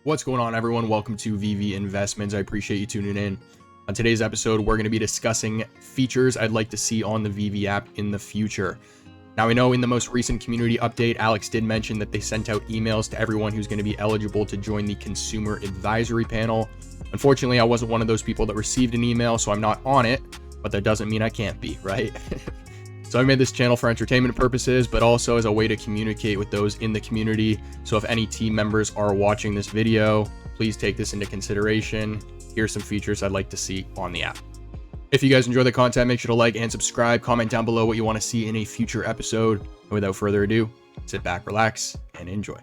What's going on, everyone? Welcome to Veve Investments. I appreciate you tuning in. On today's episode, we're going to be discussing features I'd like to see on the Veve app in the future. Now, I know in the most recent community update, Alex did mention that they sent out emails to everyone who's going to be eligible to join the consumer advisory panel. Unfortunately, I wasn't one of those people that received an email, so I'm not on it, but that doesn't mean I can't be, right? So I made this channel for entertainment purposes, but also as a way to communicate with those in the community. So if any team members are watching this video, please take this into consideration. Here's some features I'd like to see on the app. If you guys enjoy the content, make sure to like and subscribe. Comment down below what you want to see in a future episode. And without further ado, sit back, relax, and enjoy.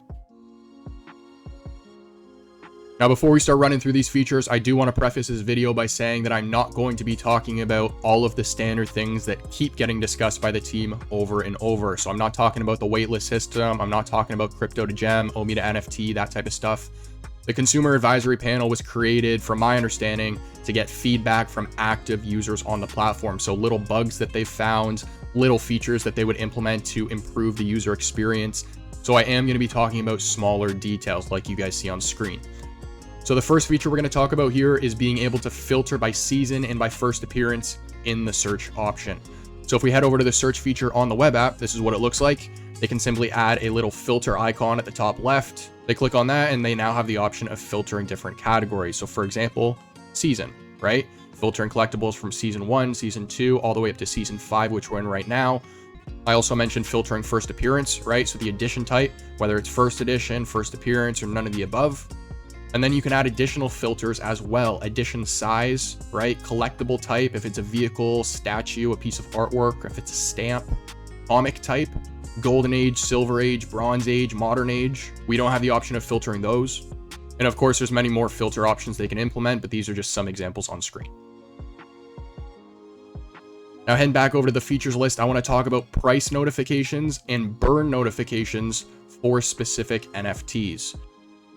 Now, before we start running through these features, I do want to preface this video by saying that I'm not going to be talking about all of the standard things that keep getting discussed by the team over and over. So I'm not talking about the waitlist system. I'm not talking about crypto to gem, OMI to NFT, that type of stuff. The consumer advisory panel was created, from my understanding, to get feedback from active users on the platform. So little bugs that they found, little features that they would implement to improve the user experience. So I am going to be talking about smaller details like you guys see on screen. So the first feature we're going to talk about here is being able to filter by season and by first appearance in the search option. So if we head over to the search feature on the web app, this is what it looks like. They can simply add a little filter icon at the top left. They click on that and they now have the option of filtering different categories. So for example, season, right? Filtering collectibles from season 1, season 2, all the way up to season 5, which we're in right now. I also mentioned filtering first appearance, right? So the edition type, whether it's first edition, first appearance, or none of the above. And then you can add additional filters as well. Edition size, right? Collectible type, if it's a vehicle, statue, a piece of artwork, if it's a stamp. Comic type, golden age, silver age, bronze age, modern age. We don't have the option of filtering those. And of course, there's many more filter options they can implement, but these are just some examples on screen. Now, heading back over to the features list, I want to talk about price notifications and burn notifications for specific NFTs.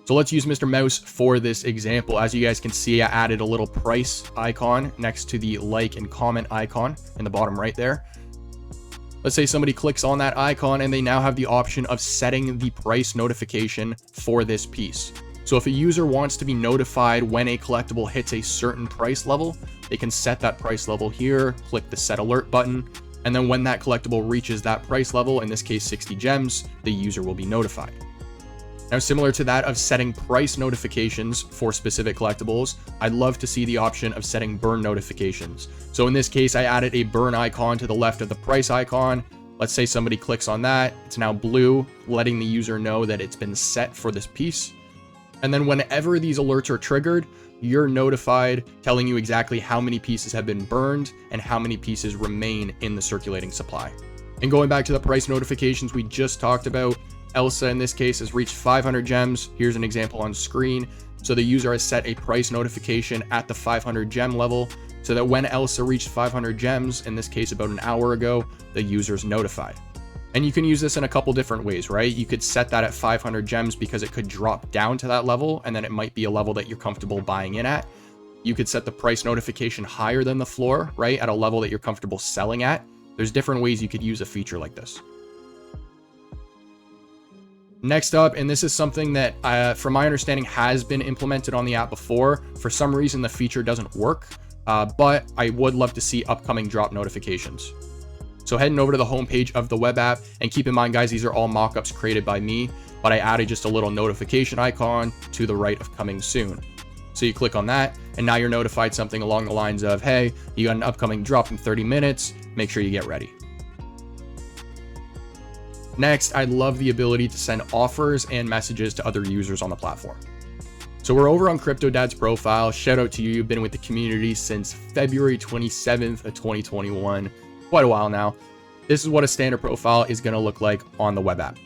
So let's use Mr. Mouse for this example. As you guys can see, I added a little price icon next to the like and comment icon in the bottom right there. Let's say somebody clicks on that icon and they now have the option of setting the price notification for this piece. So if a user wants to be notified when a collectible hits a certain price level, they can set that price level here, click the set alert button, and then when that collectible reaches that price level, in this case 60 gems, the user will be notified. Now, similar to that of setting price notifications for specific collectibles, I'd love to see the option of setting burn notifications. So in this case, I added a burn icon to the left of the price icon. Let's say somebody clicks on that. It's now blue, letting the user know that it's been set for this piece. And then whenever these alerts are triggered, you're notified, telling you exactly how many pieces have been burned and how many pieces remain in the circulating supply. And going back to the price notifications we just talked about, Elsa in this case has reached 500 gems. Here's an example on screen. So the user has set a price notification at the 500 gem level so that when Elsa reached 500 gems, in this case about an hour ago, the user's notified. And you can use this in a couple different ways, right? You could set that at 500 gems because it could drop down to that level, and then it might be a level that you're comfortable buying in at. You could set the price notification higher than the floor, right? At a level that you're comfortable selling at. There's different ways you could use a feature like this. Next up, and this is something that, from my understanding, has been implemented on the app before. For some reason, the feature doesn't work, but I would love to see upcoming drop notifications. So heading over to the homepage of the web app, and keep in mind, guys, these are all mockups created by me, but I added just a little notification icon to the right of coming soon. So you click on that, and now you're notified something along the lines of, hey, you got an upcoming drop in 30 minutes, make sure you get ready. Next, I'd love the ability to send offers and messages to other users on the platform. So we're over on Crypto Dad's profile. Shout out to you. You've been with the community since February 27th of 2021. Quite a while now. This is what a standard profile is going to look like on the web app.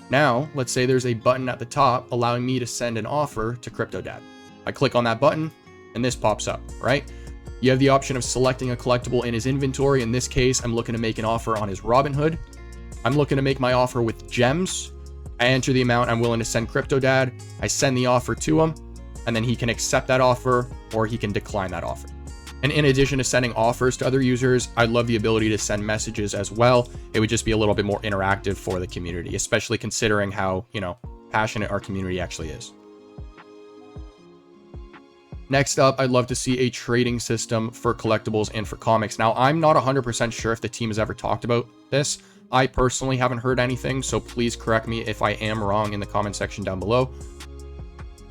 Now, let's say there's a button at the top allowing me to send an offer to Crypto Dad. I click on that button and this pops up, right? You have the option of selecting a collectible in his inventory. In this case, I'm looking to make an offer on his Robinhood. I'm looking to make my offer with gems. I enter the amount I'm willing to send Crypto Dad. I send the offer to him, and then he can accept that offer or he can decline that offer. And in addition to sending offers to other users, I'd love the ability to send messages as well. It would just be a little bit more interactive for the community, especially considering how, passionate our community actually is. Next up, I'd love to see a trading system for collectibles and for comics. Now, I'm not 100% sure if the team has ever talked about this. I personally haven't heard anything, so please correct me if I am wrong in the comment section down below.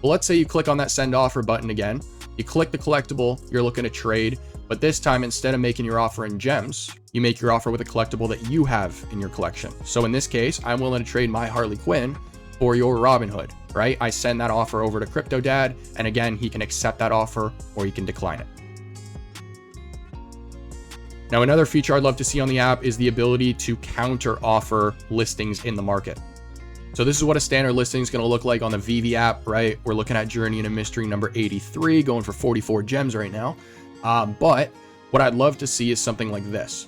But let's say you click on that send offer button again. You click the collectible you're looking to trade, but this time, instead of making your offer in gems, you make your offer with a collectible that you have in your collection. So in this case, I'm willing to trade my Harley Quinn for your Robin Hood, right? I send that offer over to Crypto Dad, and again, he can accept that offer or he can decline it. Now, another feature I'd love to see on the app is the ability to counter offer listings in the market. So this is what a standard listing is going to look like on the Veve app, right? We're looking at Journey into Mystery number 83, going for 44 gems right now. But what I'd love to see is something like this.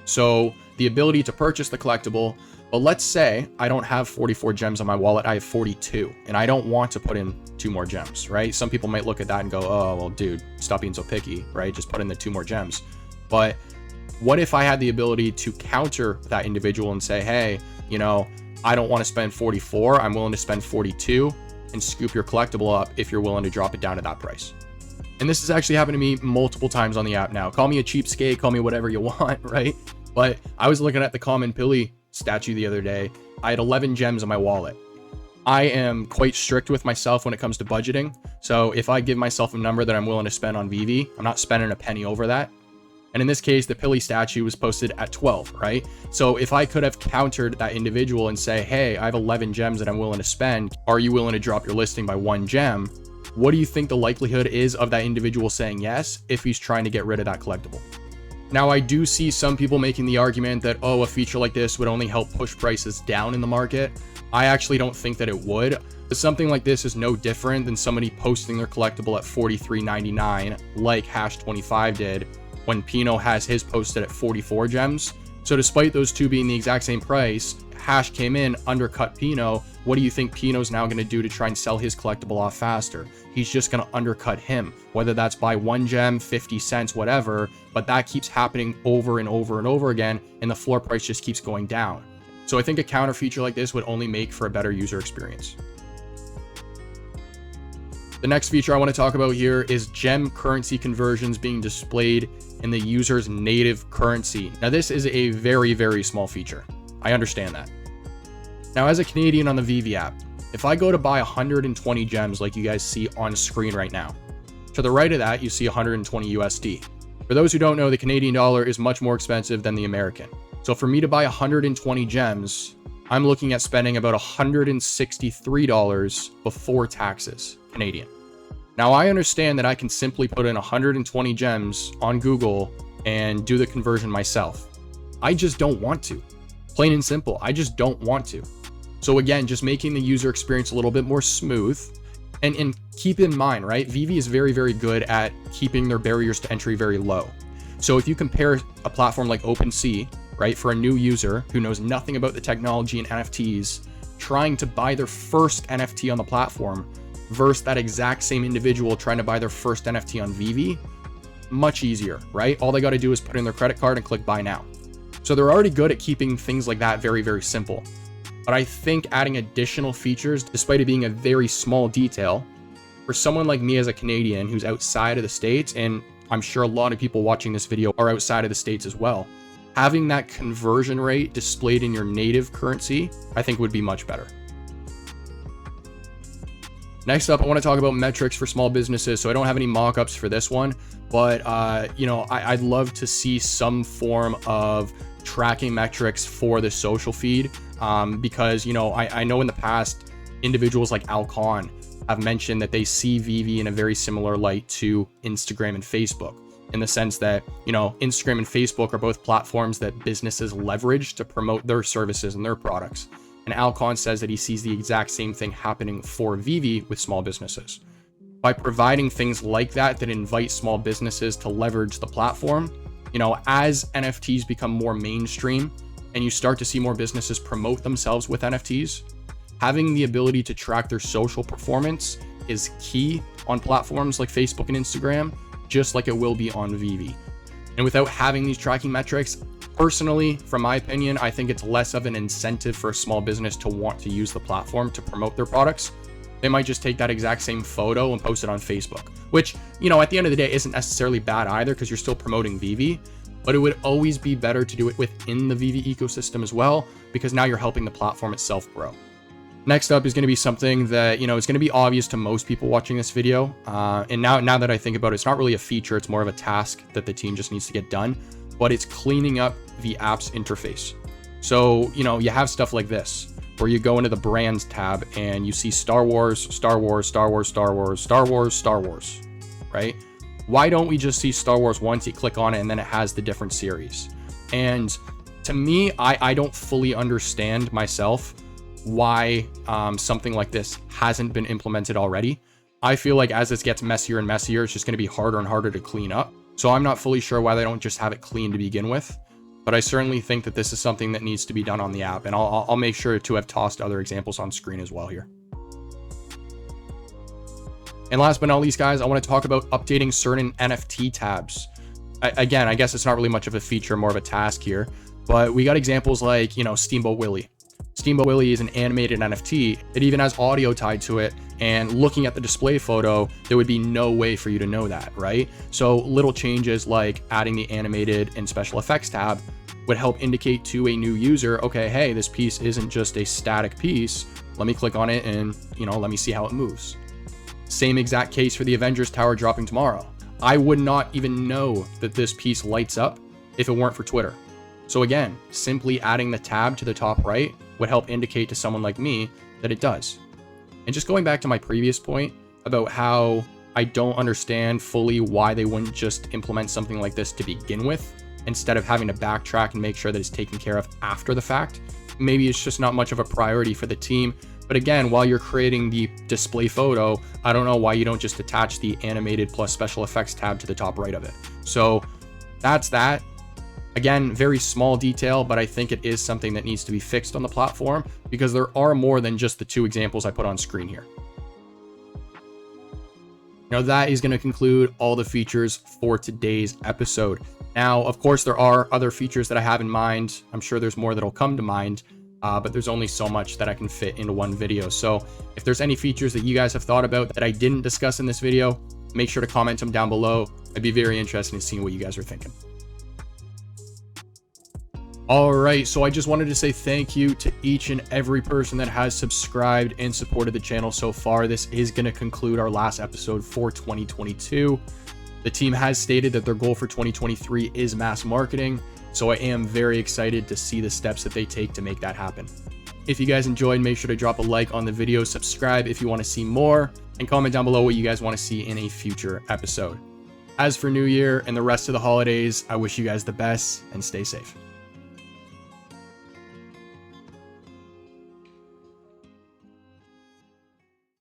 So the ability to purchase the collectible, but let's say I don't have 44 gems on my wallet, I have 42, and I don't want to put in 2 more gems, right? Some people might look at that and go, oh, well, dude, stop being so picky, right? Just put in the 2 more gems. But what if I had the ability to counter that individual and say, hey, you know, I don't want to spend 44, I'm willing to spend 42 and scoop your collectible up if you're willing to drop it down to that price. And this has actually happened to me multiple times on the app now. Call me a cheapskate, call me whatever you want, right? But I was looking at the Common Pilly statue the other day. I had 11 gems in my wallet. I am quite strict with myself when it comes to budgeting. So if I give myself a number that I'm willing to spend on Veve, I'm not spending a penny over that. And in this case, the Pilly statue was posted at 12, right? So if I could have countered that individual and say, hey, I have 11 gems that I'm willing to spend. Are you willing to drop your listing by 1 gem? What do you think the likelihood is of that individual saying yes if he's trying to get rid of that collectible? Now, I do see some people making the argument that, oh, a feature like this would only help push prices down in the market. I actually don't think that it would. But something like this is no different than somebody posting their collectible at $43.99 like Hash25 did when Pino has his posted at 44 gems. So despite those two being the exact same price, Hash came in, undercut Pino. What do you think Pino's now going to do to try and sell his collectible off faster? He's just going to undercut him, whether that's by 1 gem, 50 cents, whatever, but that keeps happening over and over and over again, and the floor price just keeps going down. So I think a counter feature like this would only make for a better user experience. The next feature I want to talk about here is gem currency conversions being displayed in the user's native currency. Now, this is a very, very small feature. I understand that. Now, as a Canadian on the Veve app, if I go to buy 120 gems like you guys see on screen right now, to the right of that, you see 120 USD. For those who don't know, the Canadian dollar is much more expensive than the American. So for me to buy 120 gems, I'm looking at spending about $163 before taxes, Canadian. Now, I understand that I can simply put in 120 gems on Google and do the conversion myself. I just don't want to. Plain and simple, I just don't want to. So again, just making the user experience a little bit more smooth. And keep in mind, right, Veve is very, very good at keeping their barriers to entry very low. So if you compare a platform like OpenSea, right, for a new user who knows nothing about the technology and NFTs, trying to buy their first NFT on the platform versus that exact same individual trying to buy their first NFT on Veve, much easier, right? All they got to do is put in their credit card and click buy now. So they're already good at keeping things like that very, very simple. But I think adding additional features, despite it being a very small detail, for someone like me as a Canadian who's outside of the States, and I'm sure a lot of people watching this video are outside of the States as well, having that conversion rate displayed in your native currency, I think would be much better. Next up, I want to talk about metrics for small businesses. So I don't have any mock-ups for this one, but I'd love to see some form of tracking metrics for the social feed, because I know in the past individuals like Alcon have mentioned that they see Veve in a very similar light to Instagram and Facebook, in the sense that Instagram and Facebook are both platforms that businesses leverage to promote their services and their products. And Alcon says that he sees the exact same thing happening for Veve with small businesses. By providing things like that invite small businesses to leverage the platform, as NFTs become more mainstream and you start to see more businesses promote themselves with NFTs, having the ability to track their social performance is key on platforms like Facebook and Instagram, just like it will be on Veve. And without having these tracking metrics, personally, from my opinion, I think it's less of an incentive for a small business to want to use the platform to promote their products. They might just take that exact same photo and post it on Facebook, which, you know, at the end of the day isn't necessarily bad either, because you're still promoting Veve, but it would always be better to do it within the Veve ecosystem as well, because now you're helping the platform itself grow. Next up is going to be something that, you know, is going to be obvious to most people watching this video. And now that I think about it, it's not really a feature. It's more of a task that the team just needs to get done, but it's cleaning up the app's interface. So, you know, you have stuff like this, where you go into the brands tab and you see Star Wars, Star Wars, Star Wars, Star Wars, Star Wars, Star Wars, right? Why don't we just see Star Wars once, you click on it, and then it has the different series? And to me, I don't fully understand myself why something like this hasn't been implemented already. I feel like as this gets messier and messier, it's just going to be harder and harder to clean up. So I'm not fully sure why they don't just have it clean to begin with. But I certainly think that this is something that needs to be done on the app, and I'll make sure to have tossed other examples on screen as well here. And last but not least, guys, I want to talk about updating certain NFT tabs. Again, I guess it's not really much of a feature, more of a task here, but we got examples like, you know, Steamboat Willie. Steamboat Willie is an animated NFT. It even has audio tied to it, and looking at the display photo, there would be no way for you to know that, right? So little changes like adding the animated and special effects tab would help indicate to a new user, okay, hey, this piece isn't just a static piece. Let me click on it and, you know, let me see how it moves. Same exact case for the Avengers Tower dropping tomorrow. I would not even know that this piece lights up if it weren't for Twitter. So again, simply adding the tab to the top right would help indicate to someone like me that it does. And just going back to my previous point about how I don't understand fully why they wouldn't just implement something like this to begin with, instead of having to backtrack and make sure that it's taken care of after the fact. Maybe it's just not much of a priority for the team. But again, while you're creating the display photo, I don't know why you don't just attach the animated plus special effects tab to the top right of it. So that's that. Again, very small detail, but I think it is something that needs to be fixed on the platform, because there are more than just the two examples I put on screen here. Now that is going to conclude all the features for today's episode. Now, of course, there are other features that I have in mind. I'm sure there's more that'll come to mind, but there's only so much that I can fit into one video. So if there's any features that you guys have thought about that I didn't discuss in this video, make sure to comment them down below. I'd be very interested in seeing what you guys are thinking. All right, so I just wanted to say thank you to each and every person that has subscribed and supported the channel so far. This is going to conclude our last episode for 2022. The team has stated that their goal for 2023 is mass marketing, so I am very excited to see the steps that they take to make that happen. If you guys enjoyed, make sure to drop a like on the video, subscribe if you want to see more, and comment down below what you guys want to see in a future episode. As for New Year and the rest of the holidays, I wish you guys the best and stay safe.